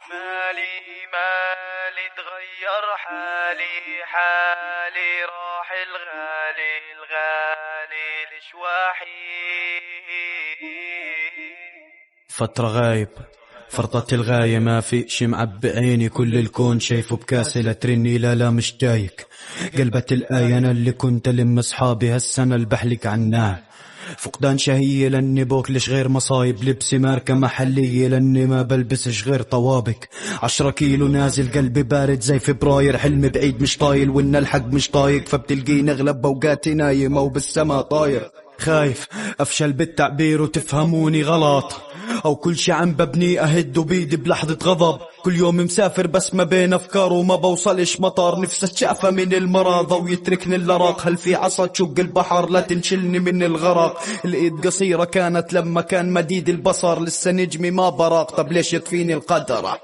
مالي تغير حالي راح الغالي لشواحي. فترة غايب، فرطت الغاية، ما في شي معبي عيني، كل الكون شايفه بكاسة لا ترني لا مش جايك. قلبت الآية أنا اللي كنت لم أصحابي هالسنة البحلك عنها. فقدان شهية لاني بوكلش غير مصايب، لبسي ماركة محلية لاني ما بلبسش غير طوابق. 10 كيلو نازل قلبي بارد زي فبراير، حلمي بعيد مش طايل وان الحق مش طايق، فبتلقيني اغلب اوقاتي نايم او بالسما طاير. خايف افشل بالتعبير وتفهموني غلط، او كل شي عم ببني اهد بيدي بلحظة غضب. كل يوم مسافر بس ما بين افكار وما بوصلش مطار، نفسي اتشافى من المرض ويتركني الأراق. هل في عصا تشق البحر لا تنشلني من الغرق؟ الايد قصيرة كانت لما كان مديد البصر، لسه نجمي ما براق، طب ليش يطفيني القدر؟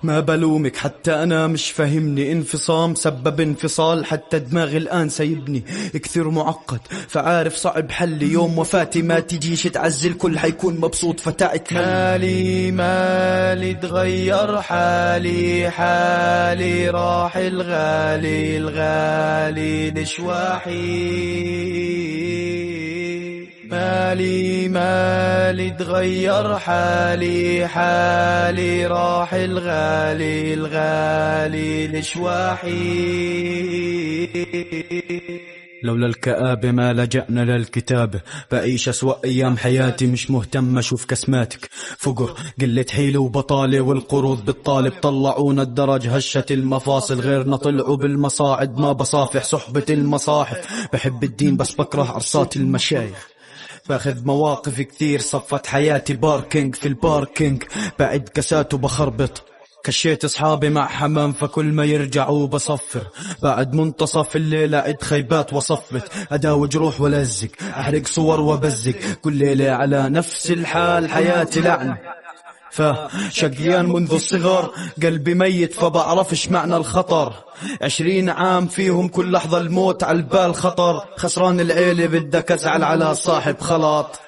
ما بلومك حتى أنا مش فاهمني، انفصام سبب انفصال، حتى دماغي الآن سايبني كثير معقد، فعارف صعب حلي. يوم وفاتي ما تجيش تعزل كل حيكون مبسوط فتعت. مالي تغير حالي راح الغالي لشواحي. مالي تغير حالي راح الغالي لشواحي. لولا الكآبة ما لجأنا للكتابة، بعيش أسوأ أيام حياتي مش مهتم أشوف كسماتك. فقر قلة حيلة وبطالة والقروض بالطالب، طلعونا الدرج هشت المفاصل، غيرنا طلعوا بالمصاعد ما بصافح صحبة المصاحف. بحب الدين بس بكره عرصات المشايخ، باخذ مواقف كثير صفت حياتي باركينج في الباركينج، بعد كاسات وبخربط. كشيت اصحابي مع حمام فكل ما يرجعوا بصفر، بعد منتصف الليل عد خيبات وصفت، اداوي جروح ولزق، احرق صور وبزق، كل ليلة على نفس الحال حياتي لعنة. فشقيان منذ الصغر قلبي ميت فبعرفش معنى الخطر، 20 عام فيهم كل لحظة الموت على البال خطر، خسران العيلة بدك ازعل على صاحب خلاط.